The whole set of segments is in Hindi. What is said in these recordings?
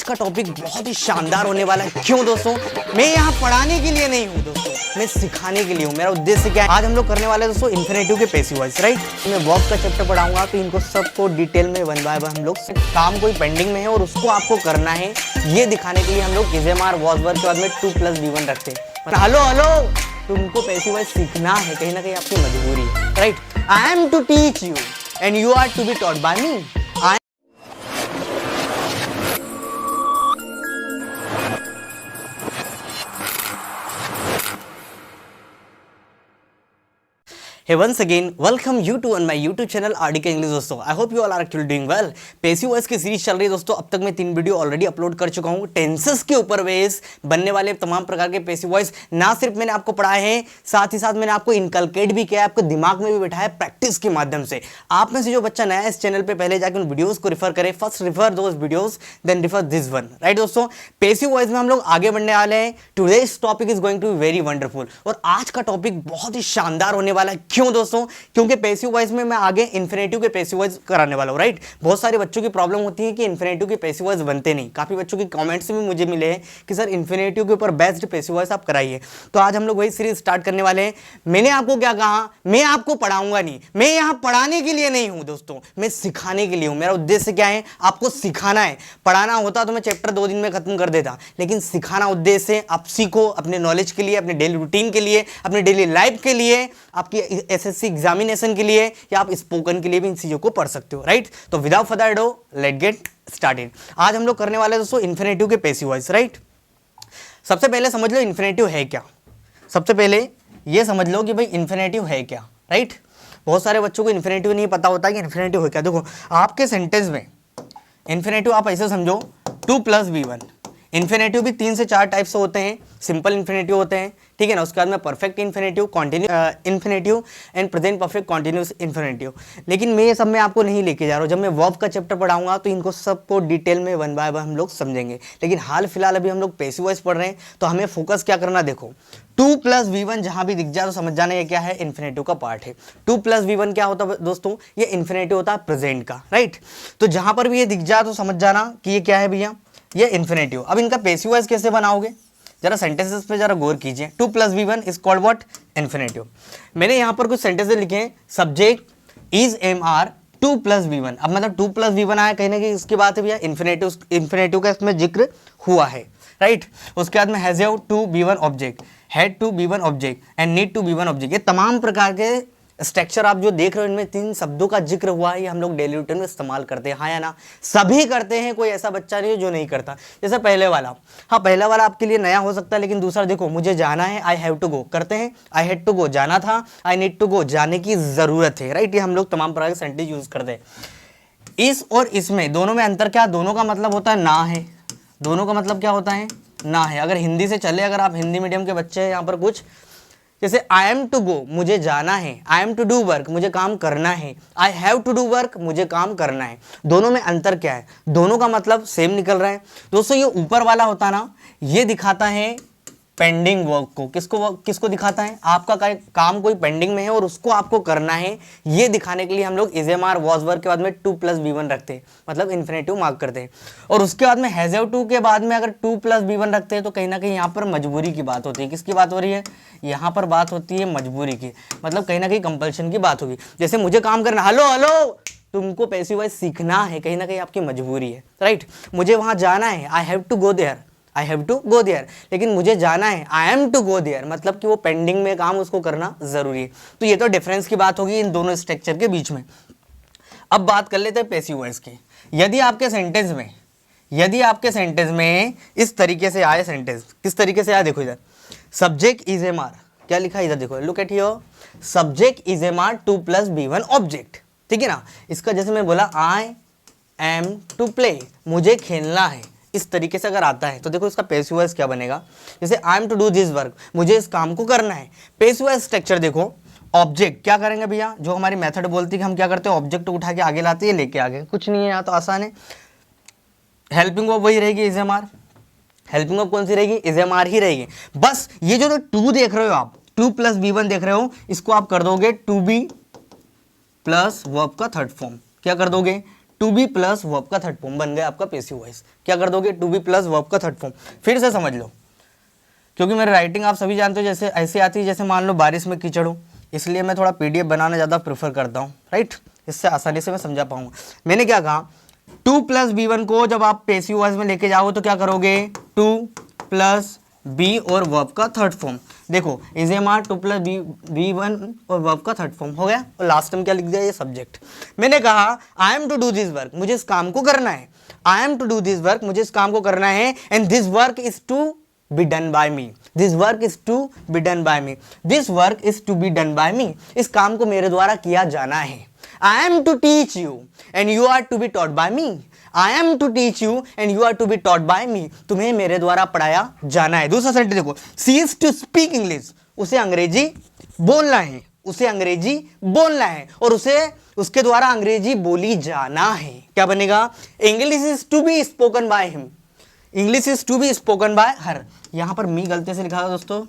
का टॉपिक बहुत ही शानदार होने वाला है। क्यों दोस्तों? मैं यहाँ पढ़ाने के लिए नहीं हूँ दोस्तों, मैं सिखाने के लिए हूँ। मेरा उद्देश्य क्या है? आज हम लोग करने वाले हैं दोस्तों इन्फिनेटिव के पैसिव वॉइस, राइट। मैं वर्ब का चैप्टर पढ़ाऊंगा, तो इनको सबको डिटेल में वन बाय वन हम लोग काम कोई पेंडिंग में है और उसको आपको करना है, ये दिखाने के लिए हम लोग इजेमार वॉज वर्ब के बाद में 2+V1 रखते हैं। हेलो तुमको पैसिव वॉइस सीखना है, कहीं ना कहीं आपकी मजबूरी है, right. I am to teach you and you are to be taught by me. Hey, once again, welcome you to on my YouTube channel RDK English दोस्तों। I hope you all are actually doing well। Passive voice की सीरीज चल रही है दोस्तों। अब तक मैं 3 वीडियो ऑलरेडी अपलोड कर चुका हूँ। टेंसेस के ऊपर बेस बनने वाले तमाम प्रकार के पैसिव वॉइस ना सिर्फ मैंने आपको पढ़ाए हैं, साथ ही साथ मैंने आपको इनकलकेट भी किया है, आपको दिमाग में भी बैठाया प्रैक्टिस के माध्यम से। आप में से जो बच्चा नया इस चैनल पर, पहले जाकर उन वीडियोज को रिफर करें। First refer those videos, then refer this one, right दोस्तों। पैसिव वॉइस में हम लोग आगे बढ़ने वाले हैं। Today's topic is going to be very wonderful, और आज का टॉपिक बहुत ही शानदार होने वाला है। क्यों दोस्तों? क्योंकि पैसिव वॉइस में मैं आगे इन्फिनेटिव के पैसिव वॉइस कराने वाला हूं, राइट। बहुत सारे बच्चों की प्रॉब्लम होती है कि इन्फिनेटिव के पैसिव वॉइस बनते नहीं। काफी बच्चों के कमेंट्स भी मुझे मिले हैं कि सर इन्फिनेटिव के ऊपर बेस्ड पैसिव वॉइस आप कराइए। तो आज हम लोग वही सीरीज स्टार्ट करने वाले हैं। मैंने आपको क्या कहा? मैं आपको पढ़ाऊंगा नहीं, मैं यहाँ पढ़ाने के लिए नहीं हूं दोस्तों, मैं सिखाने के लिए हूं। मेरा उद्देश्य क्या है? आपको सिखाना है। पढ़ाना होता तो मैं चैप्टर 2 दिन में खत्म कर देता, लेकिन सिखाना उद्देश्य है। आप सीखो अपने नॉलेज के लिए, अपने डेली रूटीन के लिए, अपने डेली लाइफ के लिए, आपकी एसएससी एग्जामिनेशन के लिए, या आप स्पोकन के लिए भी इन चीजों को पढ़ सकते हो, राइट। तो without further ado let get started. आज हम लोग करने वाले हैं दोस्तों इन्फिनेटिव के पैसिव वॉइस, राइट। सबसे पहले समझ लो इन्फिनेटिव है क्या। सबसे पहले ये समझ लो कि भाई इन्फिनेटिव है क्या, राइट। बहुत सारे बच्चों को इन्फिनेटिव नहीं पता होता कि इन्फिनेटिव है क्या। देखो आपके सेंटेंस में इन्फिनेटिव आप ऐसे समझो 2+V1। इन्फिनेटिव भी 3 से 4 टाइप से होते हैं। सिंपल इन्फिनेटिव होते हैं, ठीक है ना। उसके बाद में perfect infinitive, continue infinitive and present perfect continuous infinitive. लेकिन मैं ये सब में आपको नहीं लेके जा रहा हूँ। जब मैं वर्ब का चैप्टर पढ़ाऊंगा तो इनको सबको डिटेल में वन बाय वन हम लोग समझेंगे। लेकिन हाल फिलहाल अभी हम लोग पैसिव वॉइस पढ़ रहे हैं, तो हमें फोकस क्या करना, देखो 2+V1 जहां भी दिख जाए तो समझ जाना ये क्या है, इन्फिनेटिव का पार्ट है। 2+V1 क्या होता है दोस्तों? ये इन्फिनेटिव होता है प्रेजेंट का, राइट। तो जहां पर भी ये दिख जाए तो समझ जाना कि ये क्या है भैया, ये इन्फिनेटिव। अब इनका पैसिव वॉइस कैसे बनाओगे, जरा सेंटेंसेस पे जरा गौर कीजिए। 2+V1 is called what, infinitive. मैंने यहाँ पर कुछ सेंटेंसेस लिखे हैं। Subject is MR 2+V1। अब मतलब 2+V1 आया, कहीं ना कहीं इसकी बात है भैया इन्फिनेटिव का इसमें जिक्र हुआ है, राइट। उसके बाद में has to be one object, had to be one object and need to be one object. ये तमाम प्रकार के स्ट्रक्चर आप जो देख रहे हो, इनमें 3 शब्दों का जिक्र हुआ है। ये हम लोग डेली रूटीन में इस्तेमाल करते हैं, हाँ या ना? सभी करते हैं, कोई ऐसा बच्चा नहीं है जो नहीं करता। जैसे पहले वाला, हाँ पहला वाला आपके लिए नया हो सकता है, लेकिन दूसरा देखो, मुझे जाना है, आई हैव टू गो करते हैं। आई हैड टू गो जाना था, आई नीड टू गो जाने की जरूरत है, राइट। ये हम लोग तमाम प्रकार के सेंटेंस यूज करते हैं। इस और इसमें दोनों में अंतर क्या? दोनों का मतलब होता है ना है। दोनों का मतलब क्या होता है? ना है। अगर हिंदी से चले, अगर आप हिंदी मीडियम के बच्चे हैं यहाँ पर कुछ, जैसे आई एम टू गो मुझे जाना है, I am to do work मुझे काम करना है, I have to do work मुझे काम करना है। दोनों में अंतर क्या है? दोनों का मतलब सेम निकल रहा है दोस्तों। ये ऊपर वाला होता ना, ये दिखाता है पेंडिंग वर्क को। किसको दिखाता है? आपका काम कोई पेंडिंग में है और उसको आपको करना है, ये दिखाने के लिए हम लोग इजेमार वॉज वर्ब के बाद में 2+V1 रखते हैं, मतलब इन्फिनेटिव मार्क करते हैं। और उसके बाद में हैव टू के बाद में अगर 2+V1 रखते हैं तो कहीं ना कहीं यहाँ पर मजबूरी की बात होती है। किसकी बात हो रही है? यहाँ पर बात होती है मजबूरी की, मतलब कहीं ना कहीं कंपल्शन की बात होगी। जैसे मुझे काम करना, हेलो तुमको पैसिव वॉइस सीखना है, कहीं ना कहीं आपकी मजबूरी है, राइट। मुझे वहां जाना है, I have to go there, I have to go there. लेकिन मुझे जाना है, I am to go there, मतलब कि वो पेंडिंग में काम, उसको करना जरूरी है। तो ये तो डिफरेंस की बात होगी इन दोनों स्ट्रक्चर के बीच में। अब बात कर लेते हैं पैसिव वॉइस की। यदि आपके सेंटेंस में इस तरीके से आए सेंटेंस, किस तरीके से आया देखो इधर, सब्जेक्ट इज MR, क्या लिखा है इधर देखो, look at here, subject is MR 2+V1 object, ठीक है ना। इसका जैसे मैं बोला आई एम टू प्ले, मुझे खेलना है, इस तरीके से अगर आता है तो देखो इसका पैसिव वॉइस क्या बनेगा। जैसे I am to do this work, मुझे इस काम को करना है। पैसिव वॉइस स्ट्रक्चर देखो, ऑब्जेक्ट क्या करेंगे भैया, जो हमारी मेथड बोलती है कि हम क्या करते हैं, ऑब्जेक्ट उठा के आगे लाते हैं, लेके आगे, कुछ नहीं है यहाँ तो आसान है। हेल्पिंग वर्ब वही रहेगी इजेमार, हेल्पिंग वर्ब कौन सी रहेगी, इजेमार ही रहेगी। बस ये जो 2 देख रहे हो आप, 2+V1 देख रहे हो, इसको आप कर दोगे 2B प्लस वर्ब का थर्ड फॉर्म। क्या कर दोगे, टू बी प्लस वर्ब का थर्ड फॉर्म बन गया आपका पैसिव वॉइस। क्या कर दोगे, टू बी प्लस वर्ब का थर्ड फॉर्म। फिर से समझ लो, क्योंकि मेरी राइटिंग आप सभी जानते हो जैसे ऐसे आती है जैसे मान लो बारिश में कीचड़ हो, इसलिए मैं थोड़ा पीडीएफ बनाना ज़्यादा प्रेफर करता हूँ, राइट, इससे आसानी से मैं समझा पाऊंगा। मैंने क्या कहा, टू प्लस बी वन को जब आप पैसिव वॉइस में लेके जाओ तो क्या करोगे, टू प्लस बी और वर्ब का थर्ड फॉर्म। देखो is am are, to plus be one और वर्ब का थर्ड फॉर्म हो गया, और लास्ट में क्या लिख दिया, ये सब्जेक्ट। मैंने कहा I am to do this work, मुझे इस काम को करना है, I am to do this work, मुझे इस काम को करना है, and this work is to be done by me, this work is to be done by me, this work is to be done by me, इस काम को मेरे द्वारा किया जाना है। I am to teach you and you are to be taught by me, I am to teach you and you are to be taught by me, तुम्हें मेरे द्वारा पढ़ाया जाना है। दूसरा सेंटेंस देखो, she is to speak English, उसे अंग्रेजी बोलना है, उसे अंग्रेजी बोलना है, और उसे उसके द्वारा अंग्रेजी बोली जाना है। क्या बनेगा, English is to be spoken by him, English is to be spoken by her. यहां पर मी गलती से लिखा था दोस्तों,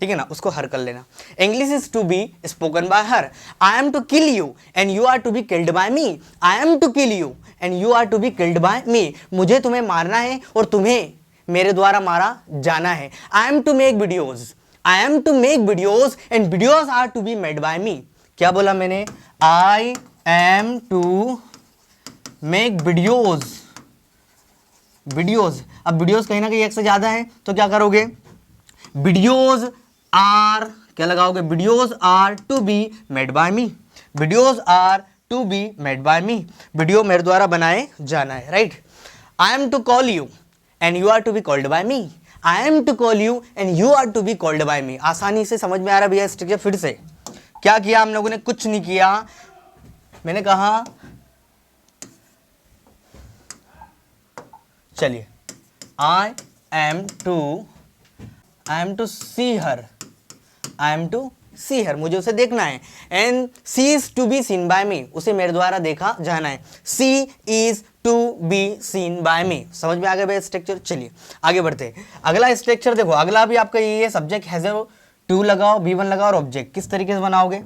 ठीक है ना, उसको हर कर लेना। English is to be spoken by her. I am to kill you and you are to be killed by me, I am to kill you and you are to be killed by me, मुझे तुम्हें मारना है और तुम्हें मेरे द्वारा मारा जाना है। I am to make videos, I am to make videos and videos are to be made by me. क्या बोला मैंने, I am to make videos, videos. अब वीडियोज कहीं ना कहीं एक से ज्यादा है तो क्या करोगे, वीडियोज आर, क्या लगाओगे, videos are to be made by me, videos are to be made by me, video मेरे द्वारा बनाए जाना है, right. I am to call you and you are to be called by me, I am to call you and you are to be called by me. आसानी से समझ में आ रहा भैया स्ट्रक्चर। फिर से क्या किया हम लोगों ने, कुछ नहीं किया। मैंने कहा चलिए, I am to see her, I am to see her, मुझे उसे देखना है, and she is to be seen by me, उसे मेरे द्वारा देखा जाना है, she is to be seen by me. समझ में आ गया भाई स्ट्रक्चर। चलिए आगे बढ़ते हैं। अगला स्ट्रक्चर देखो, अगला भी आपका ये सब्जेक्ट हैज टू लगाओ, बी वन लगाओ और ऑब्जेक्ट किस तरीके से बनाओगे,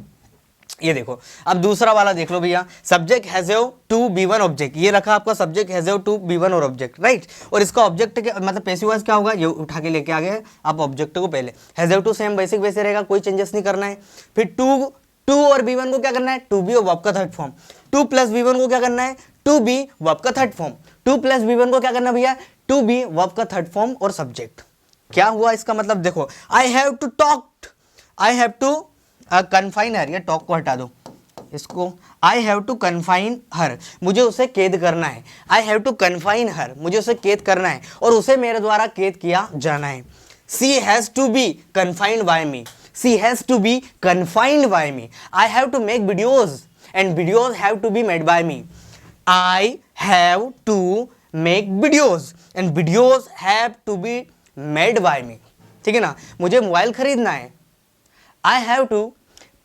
ये देखो। अब दूसरा वाला देख लो भैया, subject has to be one object, ये रखा आपका subject has to be one और ऑब्जेक्ट, राइट। और इसका ऑब्जेक्ट मतलब पैसिव वॉइस क्या होगा, ये उठा के लेके आ गए आप ऑब्जेक्ट को, पहले हैज टू सेम बेसिक वैसे रहेगा, कोई चेंजेस नहीं करना है। फिर टू और बी वन को क्या करना है, टू बी और वर्ब का third form. To plus be one को क्या करना है, टू बी वर्ब का third form. To plus be one को क्या करना भैया, टू बी वर्ब का थर्ड फॉर्म और सब्जेक्ट। क्या हुआ इसका मतलब, देखो I have to talk, I have to confine her, ये टॉक को हटा दो इसको, I have to confine her, मुझे उसे कैद करना है, I have to confine her, मुझे उसे कैद करना है और उसे मेरे द्वारा कैद किया जाना है। She has to be confined by me, she has to be confined by me. I have to make videos and videos have to be made by me, I have to make videos and videos have to be made by me, ठीक है ना। मुझे मोबाइल खरीदना है, I have to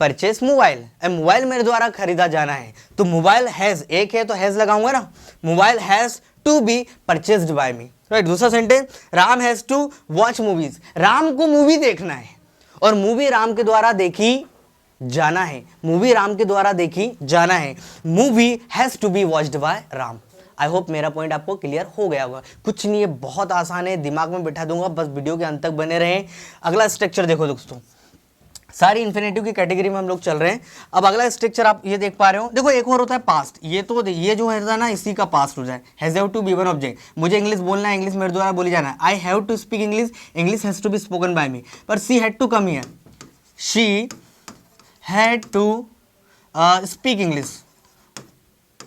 purchase mobile, mobile मेरे द्वारा खरीदा जाना है, तो मोबाइल हैज, एक है तो हैज लगाऊंगा ना, mobile has to be purchased by me, right. दूसरा sentence, Ram has to watch movies, Ram को मूवी देखना है और मूवी राम के द्वारा देखी जाना है, मूवी राम के द्वारा देखी जाना है, movie has to be watched by Ram. I hope मेरा पॉइंट आपको क्लियर हो गया होगा। कुछ नहीं है, बहुत आसान है, दिमाग में बिठा दूंगा, बस वीडियो के अंत तक बने रहें। अगला स्ट्रक्चर देखो दोस्तों, सारी इन्फिनेटिव की कैटेगरी में हम लोग चल रहे हैं। अब अगला स्ट्रक्चर आप ये देख पा रहे हो, देखो एक और होता है पास्ट, ये तो ये जो है ना इसी का पास्ट हो जाए, has have to be one object, मुझे इंग्लिश बोलना है, इंग्लिश मेरे द्वारा बोली जाना है, I have to speak English, English has to be spoken by me, पर she had to come here, she had to speak English,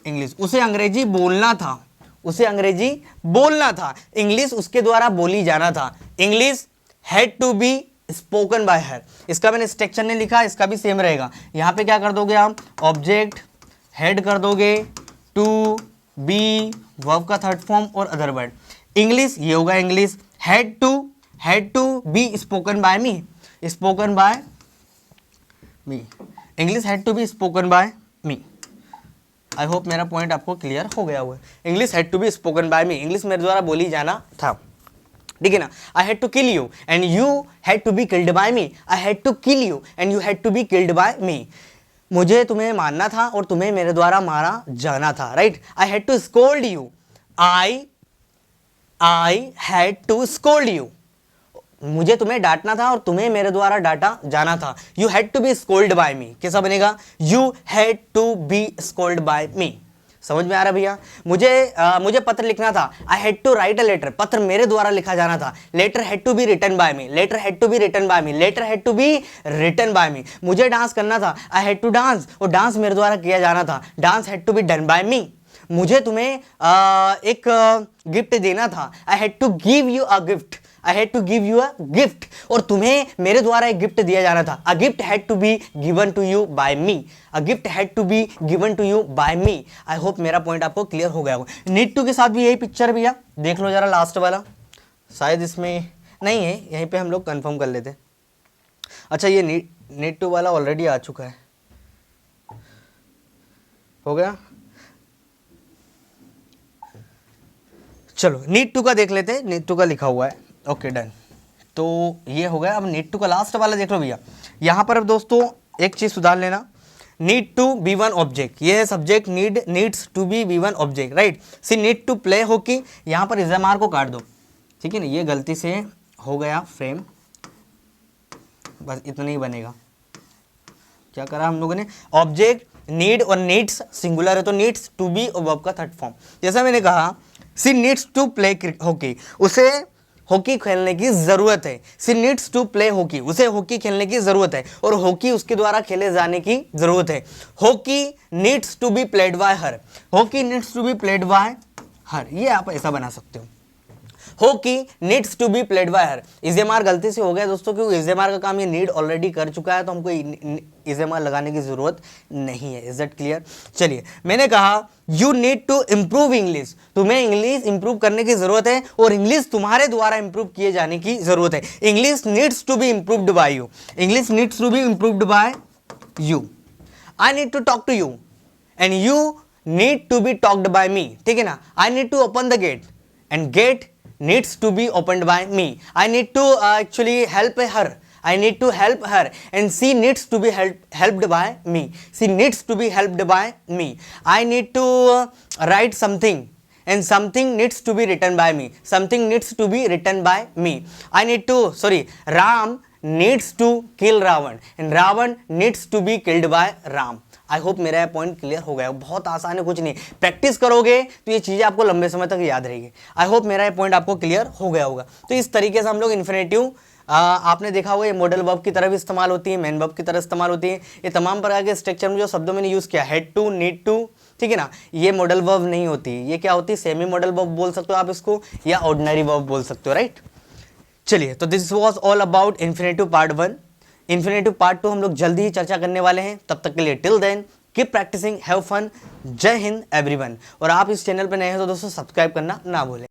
English उसे अंग्रेजी बोलना था, उसे अंग्रेजी बोलना था, इंग्लिश उसके द्वारा बोली जाना था, English had to be spoken by her. इसका मैंने स्ट्रक्चर नहीं लिखा, इसका भी सेम रहेगा। यहाँ पे क्या कर दोगे आप, ऑब्जेक्ट हेड कर दोगे, टू बी वर्ब का थर्ड फॉर्म और अदर वर्ड, इंग्लिश ये होगा, English had to be spoken by me, spoken by me, English had to be spoken by me. I hope मेरा पॉइंट आपको क्लियर हो गया हुआ है। English had to be spoken by me, English मेरे द्वारा बोली जाना था, ठीक है ना। I had to kill you and you had to be killed by me, I had to kill you and you had to be killed by me. मुझे तुम्हें मारना था और तुम्हें मेरे द्वारा मारा जाना था, right. I had to scold you, I had to scold you, मुझे तुम्हें डांटना था और तुम्हें मेरे द्वारा डांटा जाना था। You had to be scold by me, कैसा बनेगा? You had to be scold by me. समझ में आ रहा भैया? मुझे पत्र लिखना था, I had to write a letter, पत्र मेरे द्वारा लिखा जाना था। Letter had to be written by me, letter had to be written by me, letter had to be written by me. मुझे डांस करना था, आई हैड टू डांस, और डांस मेरे द्वारा किया जाना था। Dance had to be done by me. मुझे तुम्हें एक गिफ्ट देना था, I had to give you a gift, I had to give you a gift, और तुम्हें मेरे द्वारा एक गिफ्ट दिया जाना था। A gift had to be given to you by me, a gift had to be given to you by me. I hope मेरा पॉइंट आपको क्लियर हो गया होगा। नीड टू के साथ भी यही पिक्चर भैया, देख लो जरा लास्ट वाला, शायद इसमें नहीं है, यहीं पे हम लोग कंफर्म कर लेते। अच्छा, ये नीड टू वाला ऑलरेडी आ चुका है, हो गया। चलो नीड टू का देख लेते हैं, नीड टू का लिखा हुआ है, ओके डन। तो ये हो गया। अब नीड टू का लास्ट वाला देख लो भैया। यहाँ पर अब दोस्तों एक चीज़ सुधार लेना, need to be one object, ये है subject, needs to be one object, right. See need to play hockey, यहाँ पर इज़मार को काट दो, ठीक है ना, ये गलती से हो गया फ्रेम, बस इतना ही बनेगा। क्या करा हम लोगों ने? ऑब्जेक्ट नीड और नीड्स सिंगुलर है तो नीड्स टू बी और वर्ब का थर्ड फॉर्म। जैसा मैंने कहा सी नीड्स टू प्ले हॉकी, उसे हॉकी खेलने की ज़रूरत है। सी नीड्स टू प्ले हॉकी, उसे हॉकी खेलने की ज़रूरत है, और हॉकी उसके द्वारा खेले जाने की ज़रूरत है। Hockey needs to be played by her, hockey needs to be played by her, ये आप ऐसा बना सकते हो। Hockey needs to be played by her. इज़ेमार गलती से हो गया दोस्तों, क्योंकि इज़ेमार का काम ये नीड ऑलरेडी कर चुका है, तो हमको इज़ेमार लगाने की ज़रूरत नहीं है। Is that clear? चलिए, मैंने कहा you need to improve English, तुम्हें इंग्लिश इंप्रूव करने की ज़रूरत है, और इंग्लिश तुम्हारे द्वारा इंप्रूव किए जाने की ज़रूरत है। English needs to be improved by you, English needs to be improved by you. I need to talk to you and you need to be talked by me, ठीक है ना। I need to open the gate and gate needs to be opened by me. I need to actually help her. I need to help her, and she needs to be helped by me. She needs to be helped by me. I need to write something, and something needs to be written by me. Something needs to be written by me. I need to, Ram needs to kill Ravan, and Ravan needs to be killed by Ram. I hope मेरा पॉइंट क्लियर हो गया। बहुत आसान है, कुछ नहीं, प्रैक्टिस करोगे तो ये चीज़ें आपको लंबे समय तक याद रहेगी। आई होप मेरा पॉइंट आपको क्लियर हो गया होगा। तो इस तरीके से हम लोग इन्फिनेटिव, आपने देखा होगा ये मॉडल वर्ब की तरह भी इस्तेमाल होती है, मेन वर्ब की तरह इस्तेमाल होती है। ये तमाम प्रकार के स्ट्रक्चर में जो शब्दों मैंने यूज़ किया, हेड टू, नीड टू, ठीक है ना, ये मॉडल वर्ब नहीं होती, ये क्या होती है? सेमी मॉडल वर्ब बोल सकते हो आप इसको, या ऑर्डिनरी वर्ब बोल सकते हो, राइट। चलिए, तो this was all about infinitive part 1। Infinitive part 2 हम लोग जल्दी ही चर्चा करने वाले हैं। तब तक के लिए till then keep practising, have fun. जय हिंद एवरीवन। और आप इस चैनल पर नए हैं तो दोस्तों सब्सक्राइब करना ना भूलें।